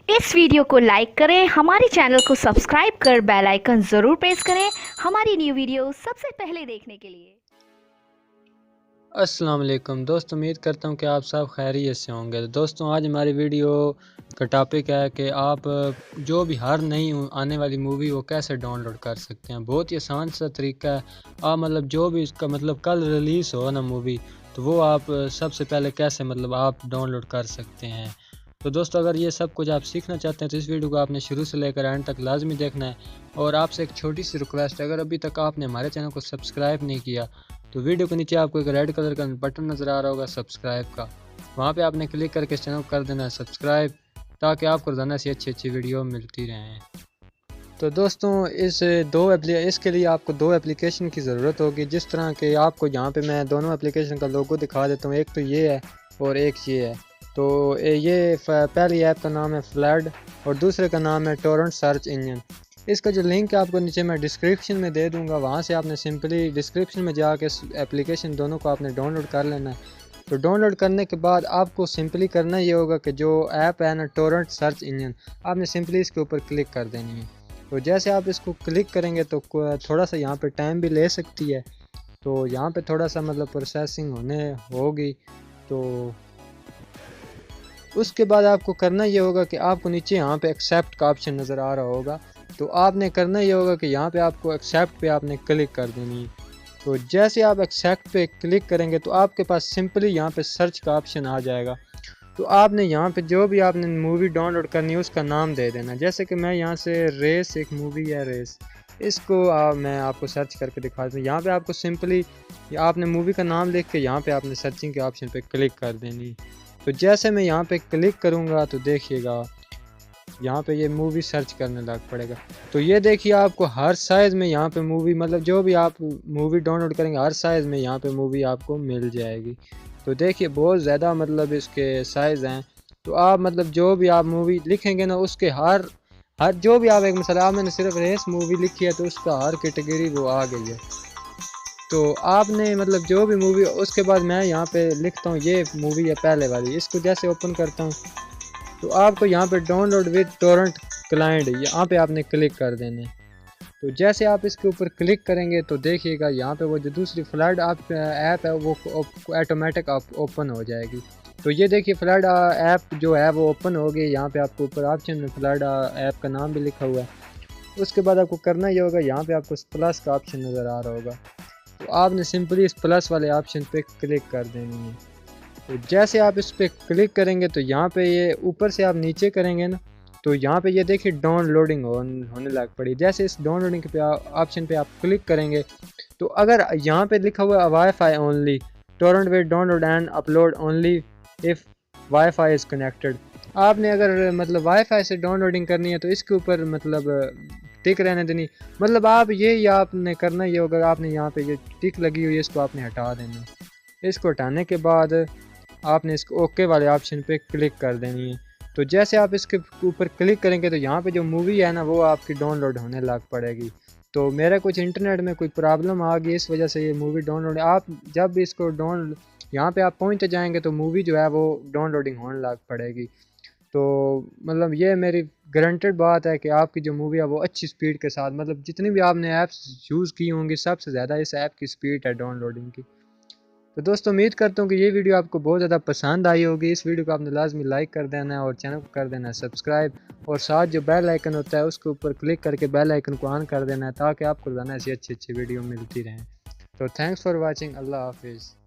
इस वीडियो को लाइक करें, हमारे चैनल को सब्सक्राइब कर बेल आइकन ज़रूर प्रेस करें हमारी न्यू वीडियो सबसे पहले देखने के लिए। अस्सलाम वालेकुम दोस्त, उम्मीद करता हूँ कि आप सब खैरियत से होंगे। तो दोस्तों, आज हमारी वीडियो का टॉपिक है कि आप जो भी हर नई आने वाली मूवी वो कैसे डाउनलोड कर सकते हैं। बहुत ही आसान सा तरीका है। आप जो भी इसका कल रिलीज़ हो ना मूवी, तो वो आप सबसे पहले कैसे आप डाउनलोड कर सकते हैं। तो दोस्तों, अगर ये सब कुछ आप सीखना चाहते हैं तो इस वीडियो को आपने शुरू से लेकर एंड तक लाजमी देखना है। और आपसे एक छोटी सी रिक्वेस्ट है, अगर अभी तक आपने हमारे चैनल को सब्सक्राइब नहीं किया तो वीडियो के नीचे आपको एक रेड कलर का बटन नज़र आ रहा होगा सब्सक्राइब का, वहाँ पे आपने क्लिक करके इस चैनल को कर देना है सब्सक्राइब, ताकि आपको रोज़ाना से अच्छी वीडियो मिलती रहें। तो दोस्तों, इसके लिए आपको दो एप्लीकेशन की ज़रूरत होगी। जिस तरह के आपको यहाँ पे मैं दोनों एप्लीकेशन का लोगो दिखा देता हूँ। एक तो ये है और एक ये है। तो ये पहली ऐप का नाम है फ्लड और दूसरे का नाम है टोरेंट सर्च इंजन। इसका जो लिंक है आपको नीचे मैं डिस्क्रिप्शन में दे दूंगा, वहाँ से आपने सिंपली डिस्क्रिप्शन में जाके एप्लीकेशन दोनों को आपने डाउनलोड कर लेना है। तो डाउनलोड करने के बाद आपको सिंपली करना ये होगा कि जो ऐप है ना टोरेंट सर्च इंजन, आपने सिंपली इसके ऊपर क्लिक कर देनी है। तो जैसे आप इसको क्लिक करेंगे तो थोड़ा सा यहाँ पे टाइम भी ले सकती है। तो यहाँ पे थोड़ा सा प्रोसेसिंग होने होगी। तो उसके बाद आपको करना ये होगा कि आपको नीचे यहाँ पे एक्सेप्ट का ऑप्शन नज़र आ रहा होगा। तो आपने करना ये होगा कि यहाँ पे आपको एक्सेप्ट पे आपने क्लिक कर देनी है। तो जैसे आप एक्सेप्ट पे क्लिक करेंगे तो आपके पास सिंपली यहाँ पे सर्च का ऑप्शन आ जाएगा। तो आपने यहाँ पे जो भी आपने मूवी डाउनलोड करनी है उसका नाम दे देना। जैसे कि मैं यहाँ से रेस, एक मूवी है रेस, इसको मैं आपको सर्च करके दिखा दूँ। यहाँ पे आपको सिंपली आपने मूवी का नाम लिख के यहाँ पे आपने सर्चिंग के ऑप्शन पे क्लिक कर देनी। तो जैसे मैं यहाँ पे क्लिक करूँगा तो देखिएगा यहाँ पे ये मूवी सर्च करने लग पड़ेगा। तो ये देखिए आपको हर साइज़ में यहाँ पे मूवी जो भी आप मूवी डाउनलोड करेंगे हर साइज़ में यहाँ पे मूवी आपको मिल जाएगी। तो देखिए बहुत ज़्यादा इसके साइज़ हैं। तो आप जो भी आप मूवी लिखेंगे ना उसके हर जो भी आप एक आप मैंने सिर्फ रेस मूवी लिखी है तो उसका हर कैटेगरी वो आ गई है। तो आपने जो भी मूवी, उसके बाद मैं यहाँ पे लिखता हूँ ये मूवी है पहले वाली, इसको जैसे ओपन करता हूँ तो आपको यहाँ पे डाउनलोड विद टोरेंट क्लाइंट, यहाँ पे आपने क्लिक कर देना है। तो जैसे आप इसके ऊपर क्लिक करेंगे तो देखिएगा यहाँ पे वो जो दूसरी फ्लड ऐप है वो ऑटोमेटिक ओपन हो जाएगी। तो ये देखिए फ्लड ऐप जो है वो ओपन हो गई। यहाँ पे आपको ऊपर ऑप्शन में फ्लड ऐप का नाम भी लिखा हुआ है। उसके बाद आपको करना ये होगा, यहाँ पे आपको प्लस का ऑप्शन नज़र आ रहा होगा, तो आपने सिंपली इस प्लस वाले ऑप्शन पे क्लिक कर देनी है। तो जैसे आप इस पर क्लिक करेंगे तो यहाँ पे ये ऊपर से आप नीचे करेंगे ना तो यहाँ पे ये देखिए डाउनलोडिंग होने लग पड़ी। जैसे इस डाउनलोडिंग पे ऑप्शन पे आप क्लिक करेंगे तो अगर यहाँ पे लिखा हुआ है wifi only, Torrent will download and upload only if wifi is connected, आपने अगर वाईफाई से डाउनलोडिंग करनी है तो इसके ऊपर टिक रहने देनी। आप ये आपने करना ये होगा, आपने यहाँ पे ये टिक लगी हुई है इसको आपने हटा देना। इसको हटाने के बाद आपने इसको ओके वाले ऑप्शन पे क्लिक कर देनी है। तो जैसे आप इसके ऊपर क्लिक करेंगे तो यहाँ पे जो मूवी है ना वो आपकी डाउनलोड होने लग पड़ेगी। तो मेरा कुछ इंटरनेट में कोई प्रॉब्लम आ गई, इस वजह से ये मूवी डाउनलोड, आप जब भी इसको यहाँ पे आप पहुँचते जाएंगे तो मूवी जो है वो डाउनलोडिंग होने लग पड़ेगी। तो ये मेरी गारंटेड बात है कि आपकी जो मूवी है वो अच्छी स्पीड के साथ, जितनी भी आपने ऐप्स यूज़ की होंगी सबसे ज़्यादा इस ऐप की स्पीड है डाउनलोडिंग की। तो दोस्तों, उम्मीद करता हूँ कि ये वीडियो आपको बहुत ज़्यादा पसंद आई होगी। इस वीडियो को आपने लाजमी लाइक कर देना है और चैनल को कर देना है सब्सक्राइब, और साथ जो बेल आइकन होता है उसके ऊपर क्लिक करके बेल आइकन को ऑन कर देना है, ताकि आपको रोज़ाना ऐसी अच्छी वीडियो मिलती रहें। तो थैंक्स फॉर वॉचिंग। अल्लाह हाफिज़।